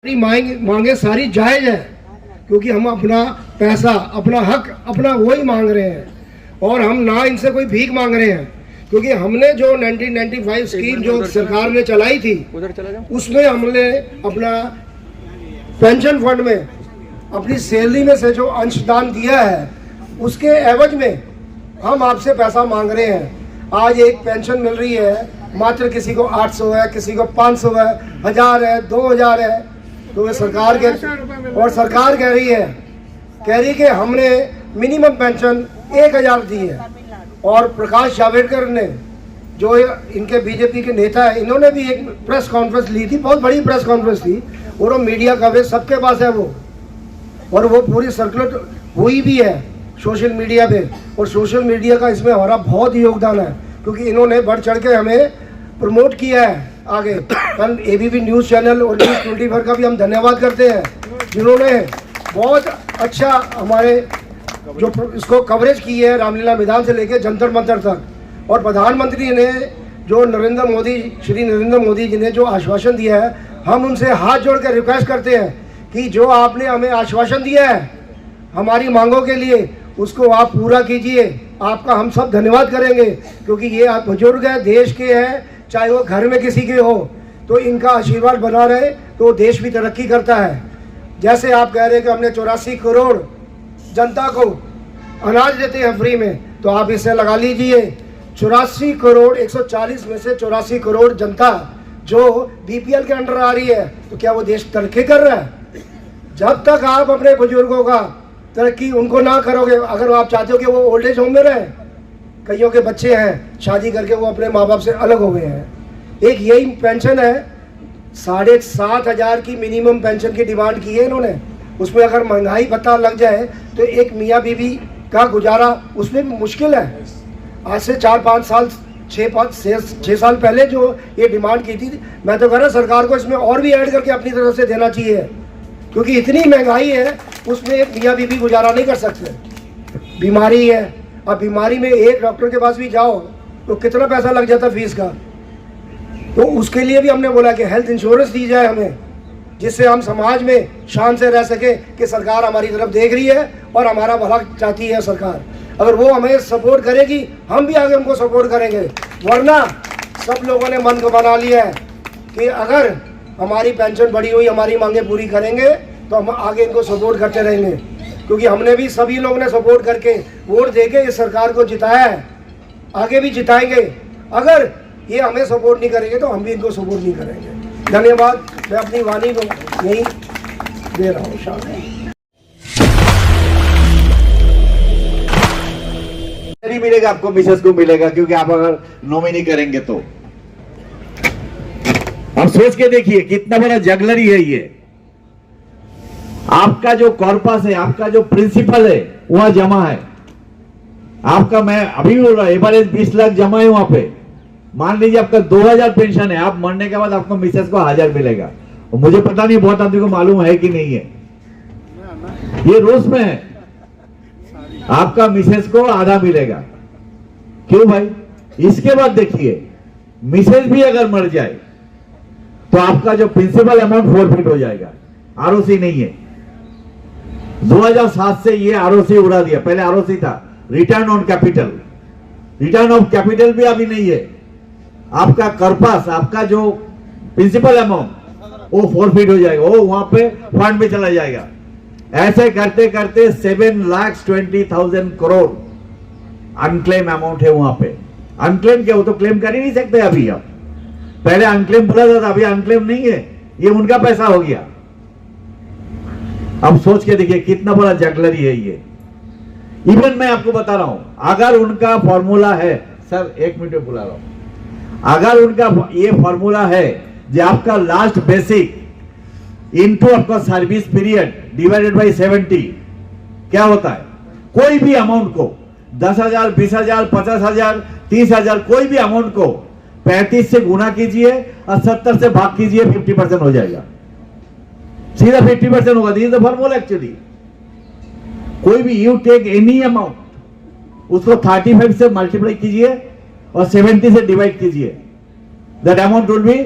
मांगे सारी जायज है, क्योंकि हम अपना पैसा, अपना हक, अपना वही मांग रहे हैं और हम ना इनसे कोई भीख मांग रहे हैं। क्योंकि हमने जो 1995 स्कीम जो सरकार ने चलाई थी, उसमें हमने अपना पेंशन फंड में अपनी सैलरी में से जो अंशदान दिया है, उसके एवज में हम आपसे पैसा मांग रहे हैं। आज एक पेंशन मिल रही है, मात्र किसी को 800 है, किसी को 500 है, 1000 है, 2000 है। तो सरकार के और सरकार कह रही कि हमने मिनिमम पेंशन 1000 दी है। और प्रकाश जावड़ेकर ने, जो इनके बीजेपी के नेता है, इन्होंने भी एक प्रेस कॉन्फ्रेंस ली थी, बहुत बड़ी प्रेस कॉन्फ्रेंस थी, और वो मीडिया कवरेज सबके पास है वो, और वो पूरी सर्कुलेट हुई भी है सोशल मीडिया पे। और सोशल मीडिया का इसमें हमारा बहुत ही योगदान है, क्योंकि इन्होंने बढ़ चढ़ के हमें प्रमोट किया है आगे। कल एबीपी न्यूज़ चैनल और न्यूज़ 24 का भी हम धन्यवाद करते हैं, जिन्होंने बहुत अच्छा हमारे जो इसको कवरेज की है, रामलीला मैदान से लेकर जंतर मंतर तक। और प्रधानमंत्री ने जो श्री नरेंद्र मोदी जी ने जो आश्वासन दिया है, हम उनसे हाथ जोड़ कर रिक्वेस्ट करते हैं कि जो आपने हमें आश्वासन दिया है हमारी मांगों के लिए, उसको आप पूरा कीजिए। आपका हम सब धन्यवाद करेंगे, क्योंकि ये आप बुजुर्ग हैं, देश के हैं, चाहे वो घर में किसी के हो, तो इनका आशीर्वाद बना रहे तो देश भी तरक्की करता है। जैसे आप कह रहे हैं कि हमने 84 करोड़ जनता को अनाज देते हैं फ्री में, तो आप इसे लगा लीजिए 84 करोड़ 140 में से 84 करोड़ जनता जो बीपीएल के अंडर आ रही है, तो क्या वो देश तरक्की कर रहा है? जब तक आप अपने बुजुर्गों का तरक्की उनको ना करोगे, अगर आप चाहते हो कि वो ओल्ड एज होम में रहे, कईयों के बच्चे हैं शादी करके वो अपने माँ बाप से अलग हो गए हैं, एक यही पेंशन है 7500 की मिनिमम पेंशन की डिमांड की है इन्होंने। उसमें अगर महंगाई पता लग जाए तो एक मियाँ बीवी का गुजारा उसमें भी मुश्किल है। आज से 4-5 साल 6 साल पहले जो ये डिमांड की थी, मैं तो कह रहा सरकार को इसमें और भी ऐड करके अपनी तरफ से देना चाहिए, क्योंकि इतनी महंगाई है, उसमें एक मियाँ बीवी गुजारा नहीं कर सकते। बीमारी है, अब बीमारी में एक डॉक्टर के पास भी जाओ तो कितना पैसा लग जाता फीस का। तो उसके लिए भी हमने बोला कि हेल्थ इंश्योरेंस दी जाए हमें, जिससे हम समाज में शान से रह सके कि सरकार हमारी तरफ देख रही है और हमारा भला चाहती है सरकार। अगर वो हमें सपोर्ट करेगी, हम भी आगे उनको सपोर्ट करेंगे। वरना सब लोगों ने मन को बना लिया है कि अगर हमारी पेंशन बढ़ी हुई, हमारी मांगे पूरी करेंगे तो हम आगे इनको सपोर्ट करते रहेंगे, क्योंकि हमने भी सभी लोगों ने सपोर्ट करके वोट देके इस सरकार को जिताया है, आगे भी जिताएंगे। अगर ये हमें सपोर्ट नहीं करेंगे तो हम भी इनको सपोर्ट नहीं करेंगे। धन्यवाद। मैं अपनी वाणी को यही दे रहा हूँ। नहीं मिलेगा आपको, मिसेस को मिलेगा, क्योंकि आप अगर नॉमिनी करेंगे तो। हम सोच के देखिए कितना बड़ा जगलरी है ये। आपका जो कॉर्पस है, आपका जो प्रिंसिपल है वहां जमा है आपका। मैं अभी बोल रहा हूं एवरेज 20 लाख जमा है वहां पे। मान लीजिए आपका 2000 पेंशन है, आप मरने के बाद आपको मिसेस को 1000 मिलेगा। और मुझे पता नहीं बहुत आदमी को मालूम है कि नहीं है, ये रोज में है। आपका मिसेस को आधा मिलेगा। क्यों भाई? इसके बाद देखिए मिसेस भी अगर मर जाए तो आपका जो प्रिंसिपल अमाउंट फॉरफिट हो जाएगा। आरओसी नहीं है। 2007 से ये आरओसी उड़ा दिया। पहले आरओसी था, return on capital. Return of capital भी अभी नहीं है। आपका कर्पस, आपका जो प्रिंसिपल अमाउंट वो फॉरफिट हो जाएगा, वो वहां पे फंड में चला जाएगा। ऐसे करते करते 7,20,000 करोड़ अनक्लेम अमाउंट है वहां पे। अनक्लेम क्या, वो तो क्लेम कर ही नहीं सकते अभी। अब पहले अनक्लेम बोला था, अभी अनक्लेम नहीं है, ये उनका पैसा हो गया। अब सोच के देखिए कितना बड़ा जगलरी है ये। इवन मैं आपको बता रहा हूं, अगर उनका फॉर्मूला है, सर 1 मिनट में बुला रहा हूं, अगर उनका ये फॉर्मूला है जो आपका लास्ट बेसिक इनटू आपका सर्विस पीरियड डिवाइडेड बाय 70 क्या होता है? कोई भी अमाउंट को 10,000, 20,000, 50,000, 30,000 कोई भी अमाउंट को 35 से गुना कीजिए और 70 से भाग कीजिए, 50% हो जाएगा। सीधा 50% होगा। This is the formula actually. कोई भी यू टेक एनी अमाउंट, उसको 35 से मल्टीप्लाई कीजिए और 70 से डिवाइड कीजिए, दैट अमाउंट विल बी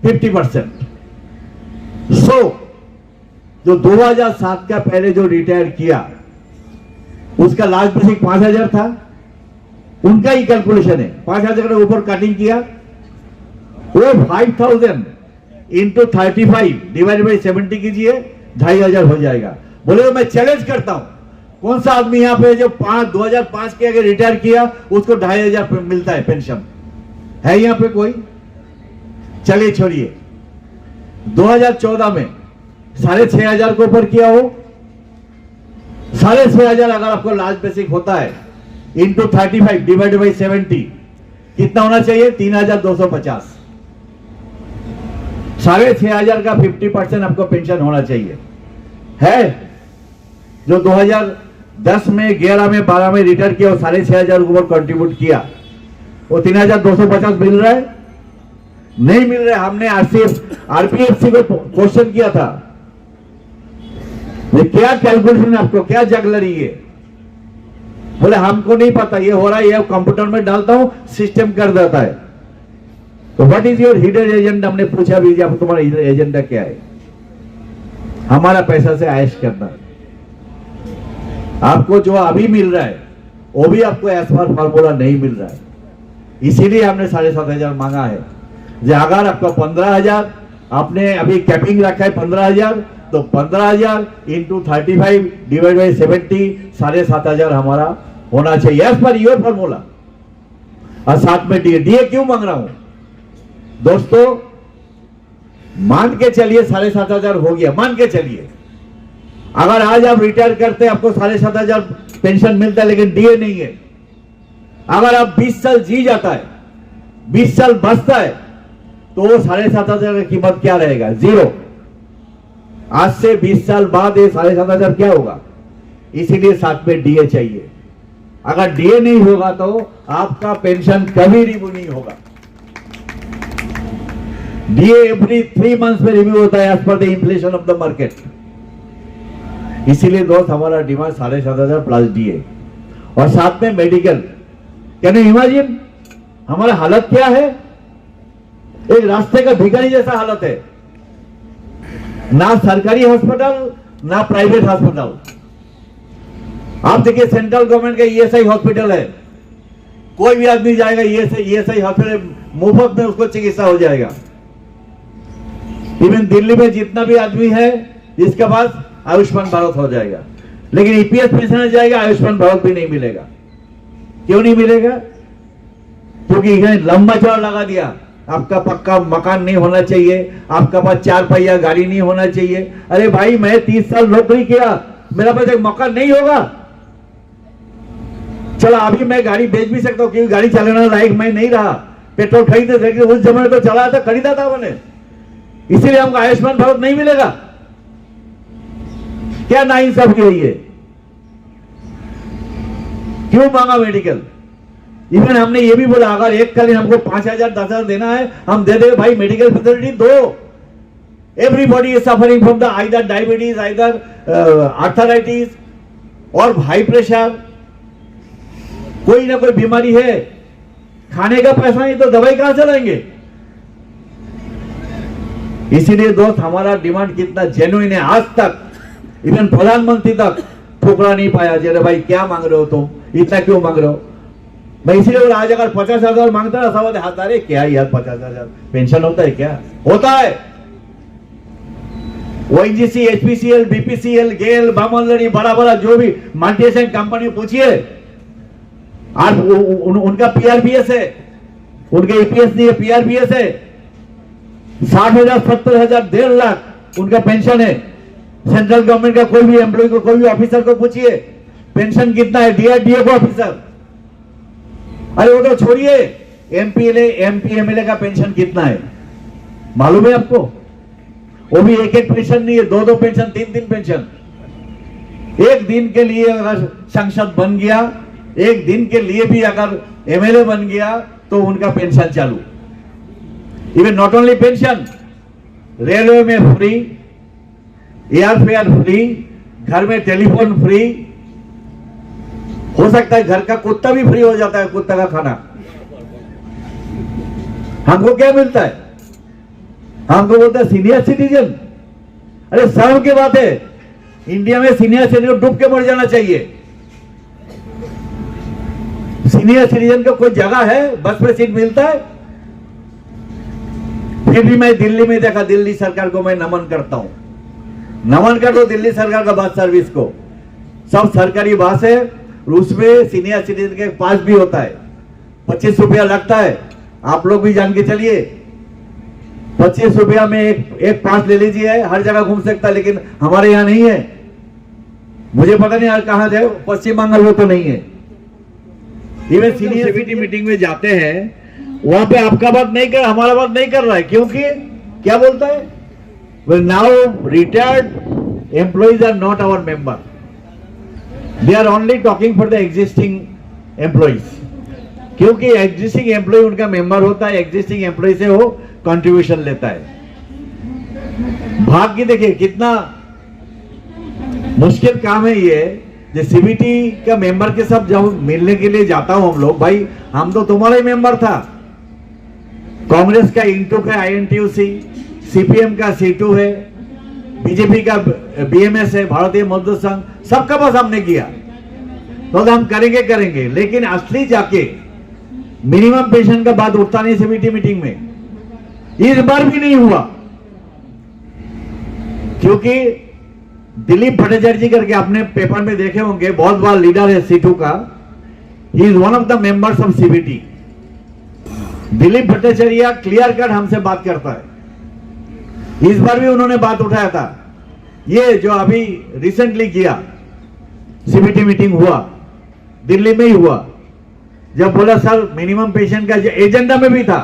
50%। सो जो 2007 का पहले जो रिटायर किया उसका लास्ट बेसिक 5,000 था, उनका ही कैलकुलेशन है, 5,000 के ऊपर कटिंग किया, वो 5,000 इंटू 35 डिवाइड बाई 70 कीजिए, 2,500 हो जाएगा। बोले तो मैं चैलेंज करता हूं, कौन सा आदमी यहाँ पे जो 2005 के आगे रिटायर किया उसको 2,500 मिलता है पेंशन? है यहाँ पे कोई? चलिए छोड़िए, 2014 में 6,500 के ऊपर किया हो, 6,500 अगर आपको लास्ट बेसिक होता है इंटू 35 डिवाइड बाई 70 कितना होना चाहिए? 3,250। 6,500 का 50% आपको पेंशन होना चाहिए। है जो 2010 में 11 में 12 में रिटायर किया और 6,500 के ऊपर कंट्रीब्यूट किया, वो 3,250 मिल रहा है? नहीं मिल रहा है। हमने आरपीएफसी को क्वेश्चन किया था, ये क्या कैलकुलेशन है आपको, क्या जगलरी है? बोले हमको नहीं पता, ये हो रहा है, ये कंप्यूटर में डालता हूं सिस्टम कर देता है। तो what is your hidden agenda? हमने पूछा भी, अब तुम्हारा एजेंडा क्या है? हमारा पैसा से आयश करना। आपको जो अभी मिल रहा है वो भी आपको एज पर फॉर्मूला नहीं मिल रहा है, इसीलिए हमने 7,500 मांगा है। जो अगर आपका 15,000 आपने अभी कैपिंग रखा है 15,000, तो 15,000 इंटू 35 डिवाइड बाई 70 7,500 हमारा होना चाहिए एज पर योर फॉर्मूला। और साथ में डीए क्यों मांग रहा हूं दोस्तों? मान के चलिए 7,500 हो गया, मान के चलिए अगर आज आप रिटायर करते आपको 7,500 पेंशन मिलता है, लेकिन डीए नहीं है। अगर आप 20 साल जी जाता है, 20 साल बचता है, तो वो 7,500 की कीमत क्या रहेगा? 0। आज से 20 साल बाद ये 7,500 क्या होगा? इसीलिए साथ में डीए चाहिए। अगर डीए नहीं होगा तो आपका पेंशन कभी रिव्यू नहीं होगा। डीए एवरी 3 मंथ्स में रिव्यू होता है as per the inflation of the market. इसीलिए दोस्त हमारा डिमांड 7,500 प्लस डीए और साथ में मेडिकल। कैन यू इमेजिन हमारा हालत क्या है? एक रास्ते का भिखारी जैसा हालत है, ना सरकारी हॉस्पिटल ना प्राइवेट हॉस्पिटल। आप देखिए सेंट्रल गवर्नमेंट का ईएसआई हॉस्पिटल है, कोई भी आदमी जाएगा ईएसआई हॉस्पिटल मुफ्त में उसको चिकित्सा हो जाएगा। इवन दिल्ली में जितना भी आदमी है जिसके पास आयुष्मान भारत हो जाएगा, लेकिन ईपीएस पेंशन जाएगा आयुष्मान भारत भी नहीं मिलेगा। क्यों नहीं मिलेगा? क्योंकि इन्होंने लंबा चौड़ा लगा दिया, आपका पक्का मकान नहीं होना चाहिए, आपका पास 4 पहिया गाड़ी नहीं होना चाहिए। अरे भाई मैं 30 साल नौकरी किया, मेरा पास एक मकान नहीं होगा? चलो अभी मैं गाड़ी बेच भी सकता हूं क्योंकि गाड़ी चलाने लायक मैं नहीं रहा, पेट्रोल खरीदते थे, उस जमाने तो चला था, खरीदा था मैंने, इसीलिए हमको आयुष्मान भारत नहीं मिलेगा। क्या नाइंसाफी है ये? क्यों मांगा मेडिकल? इवन हमने ये भी बोला अगर एक कालीन हमको 5,000 10,000 देना है हम दे दे भाई, मेडिकल फैसिलिटी दो। Everybody is suffering from the either diabetes, either arthritis और हाई प्रेशर, कोई ना कोई बीमारी है, खाने का पैसा नहीं तो दवाई कहां से लाएंगे? इसीलिए दोस्त हमारा डिमांड कितना जेन्युइन है, आज तक इवन प्रधानमंत्री तक ठोकरा नहीं पाया। अरे भाई क्या मांग रहे हो तुम, इतना क्यों मांग रहे हो? मैं इसीलिए आज अगर 50,000 मांगता ना सब हाथ, अरे क्या यार 50,000 पेंशन होता है क्या? होता है। ओएनजीसी, एचपीसीएल, बीपीसीएल, गेल, बामनलड़ी, बड़ा बड़ा जो भी मल्टीनेशनल कंपनी पूछिए, आज उनका पीआरबीएस है, उनके ईपीएस नहीं है, पीआरबीएस है। 60,000 70,000 1.5 लाख उनका पेंशन है। सेंट्रल गवर्नमेंट का कोई भी एम्प्लॉय को, कोई भी ऑफिसर को पूछिए पेंशन कितना है, डीआरडीए को ऑफिसर। अरे वो तो छोड़िए, एमपीएमएलए का पेंशन कितना है मालूम है आपको? वो भी एक एक पेंशन नहीं है, 2-2 पेंशन, 3-3 पेंशन। एक दिन के लिए अगर सांसद बन गया, एक दिन के लिए भी अगर एमएलए बन गया तो उनका पेंशन चालू। Even not only pension, railway में फ्री, एयर फेयर फ्री, घर में टेलीफोन फ्री, हो सकता है घर का कुत्ता भी फ्री हो जाता है, कुत्ता का खाना। हमको क्या मिलता है? हमको बोलता है सीनियर सिटीजन, अरे शर्म की बात है, इंडिया में सीनियर सिटीजन डूब के मर जाना चाहिए। सीनियर सिटीजन को कोई जगह है, बस में सीट मिलता है? फिर भी मैं दिल्ली में देखा, दिल्ली सरकार को मैं नमन करता हूं, नमन कर दो दिल्ली सरकार का बस सर्विस को। सब सरकारी बस है, उसमें सीनियर सिटीजन के पास भी होता है, 25 रुपया लगता है। आप लोग भी जान के चलिए, 25 रुपया में एक पास ले लीजिए, हर जगह घूम सकता है। लेकिन हमारे यहाँ नहीं है, मुझे पता नहीं कहां जाए, पश्चिम बंगाल में तो नहीं है। इवन सीनियर सीबीटी मीटिंग में जाते हैं, वहां पे आपका बात नहीं कर, हमारा बात नहीं कर रहा है, क्योंकि क्या बोलता है, well now retired employees are not our member, they are only talking for the existing employees, क्योंकि एग्जिस्टिंग एम्प्लॉय उनका मेंबर होता है, एग्जिस्टिंग एम्प्लॉय से वो कंट्रीब्यूशन लेता है। भाग्य देखिए कितना मुश्किल काम है ये, जो सीबीटी का मेंबर के सब जब मिलने के लिए जाता हूं हम लोग, भाई हम तो तुम्हारा ही मेंबर था। कांग्रेस का इंटू का INTUC, सीपीएम का C2 है, बीजेपी का BMS है, भारतीय मजदूर संघ, सबका बस हमने किया, तो हम करेंगे, लेकिन असली जाके मिनिमम पेंशन का बात उठता नहीं सीबीटी मीटिंग में। इस बार भी नहीं हुआ, क्योंकि दिलीप भट्टाचार्य जी करके आपने पेपर में देखे होंगे, बहुत बड़ा लीडर है C2 का, he is one of the members of CBT. Dilip Bhattacharya clear cut हमसे बात करता है, इस बार भी उन्होंने बात उठाया था। ये जो अभी रिसेंटली किया सीबीटी मीटिंग हुआ, दिल्ली में ही हुआ, जब बोला सर मिनिमम पेंशन का जो एजेंडा में भी था,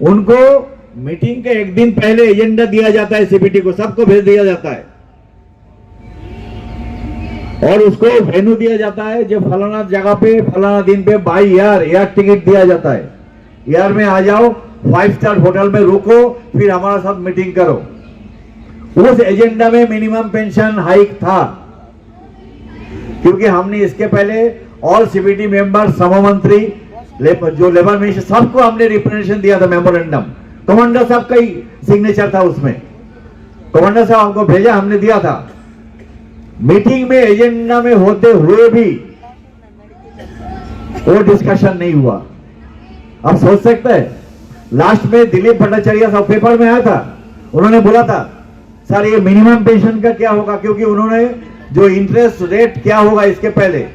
उनको मीटिंग के एक दिन पहले एजेंडा दिया जाता है, सीबीटी को सबको भेज दिया जाता है, और उसको वेन्यू दिया जाता है, जो फलाना जगह पे फलाना दिन पे बाई एयर टिकट दिया जाता है, एयर में आ जाओ, 5 स्टार होटल में रुको, फिर हमारा साथ मीटिंग करो। उस एजेंडा में मिनिमम पेंशन हाइक था, क्योंकि हमने इसके पहले ऑल सीबीटी मेंबर, सममंत्री, जो लेबर मिनिस्टर, सबको हमने रिप्रेजेंटेशन दिया था, मेमोरेंडम। कमांडर साहब का ही सिग्नेचर था उसमें, कमांडर साहब हमको भेजा, हमने दिया था। मीटिंग में एजेंडा में होते हुए भी वो डिस्कशन नहीं हुआ। आप सोच सकते हैं, लास्ट में दिलीप भट्टाचार्य साहब पेपर में आया था, उन्होंने बोला था सर ये मिनिमम पेंशन का क्या होगा, क्योंकि उन्होंने जो इंटरेस्ट रेट क्या होगा इसके पहले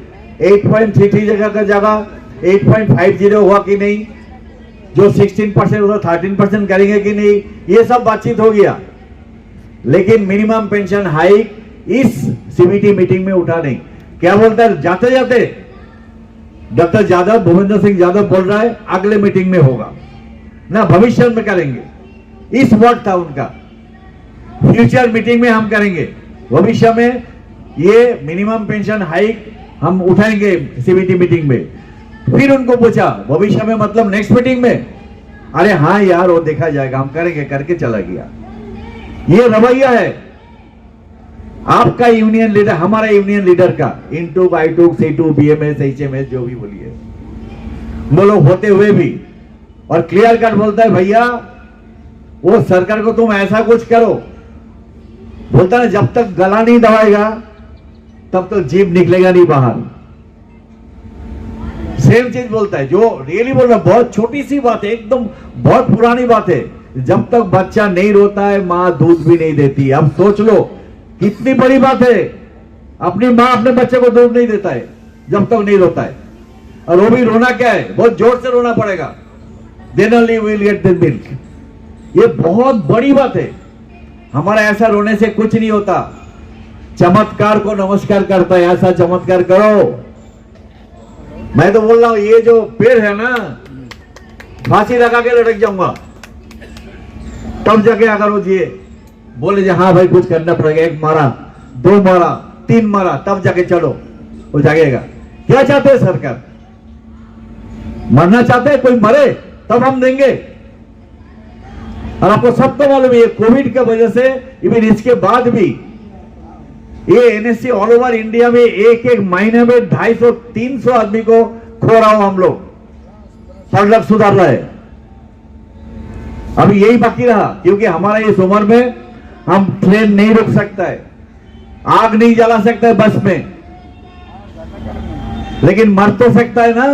8.33 जगह 8.50 हुआ कि नहीं, जो 16% होता 13% करेंगे कि नहीं, ये सब बातचीत हो गया। लेकिन मिनिमम पेंशन हाइक इस सीबीटी मीटिंग में उठा नहीं। क्या बोलता है, जाते जाते डॉक्टर यादव, भूपेंद्र सिंह यादव बोल रहा है अगले मीटिंग में होगा ना, भविष्य में करेंगे, इस वर्ड था उनका, फ्यूचर मीटिंग में हम करेंगे, भविष्य में ये मिनिमम पेंशन हाइक हम उठाएंगे सीबीटी मीटिंग में। फिर उनको पूछा भविष्य में मतलब नेक्स्ट मीटिंग में, अरे हाँ यार वो देखा जाएगा, हम करेंगे, करके चला गया। ये रवैया है आपका यूनियन लीडर, हमारा यूनियन लीडर का, इंटू बाईटू C2 BMS HMS जो भी बोलिए, वो लोग होते हुए भी, और क्लियर कट बोलता है भैया वो सरकार को तुम ऐसा कुछ करो, बोलता है जब तक गला नहीं दबाएगा तब तक जीभ निकलेगा नहीं बाहर। सेम चीज बोलता है, जो रियली बोल रहा है, बहुत छोटी सी बात है, एकदम बहुत पुरानी बात है, जब तक बच्चा नहीं रोता है मां दूध भी नहीं देती। अब सोच लो कितनी बड़ी बात है, अपनी मां अपने बच्चे को दूध नहीं देता है जब तक नहीं रोता है, और वो भी रोना क्या है, बहुत जोर से रोना पड़ेगा, then only we will get the milk। ये बहुत बड़ी बात है, हमारा ऐसा रोने से कुछ नहीं होता, चमत्कार को नमस्कार करता है, ऐसा चमत्कार करो। मैं तो बोल रहा हूं ये जो पेड़ है ना, फांसी लगा के लटक जाऊंगा, तब जाके अगर वो जी बोले जी हाँ भाई कुछ करना पड़ेगा, 1 मारा 2 मारा 3 मारा, तब जाके चलो वो जागेगा। क्या चाहते हैं सरकार, मरना चाहते हैं, कोई मरे तब हम देंगे। और आपको सबको मालूम है कोविड की वजह से, इवन इसके बाद भी ये NSC ऑल ओवर इंडिया में एक महीने में 250-300 आदमी को खो रहा हूं हम लोग, सड़क सुधार रहा है। अभी यही बाकी रहा, क्योंकि हमारा इस उम्र में हम ट्रेन नहीं रोक सकता है, आग नहीं जला सकता है बस में, लेकिन मर तो सकता है ना,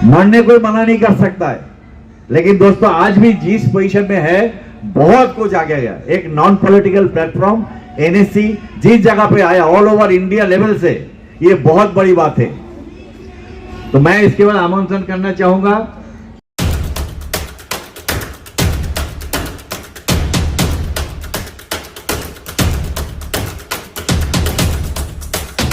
मरने कोई मना नहीं कर सकता है। लेकिन दोस्तों आज भी जिस पोजीशन में है बहुत कुछ आ गया। एक नॉन पॉलिटिकल प्लेटफॉर्म एनएससी जिस जगह पे आया ऑल ओवर इंडिया लेवल से, ये बहुत बड़ी बात है। तो मैं इसके बाद आमंत्रण करना चाहूंगा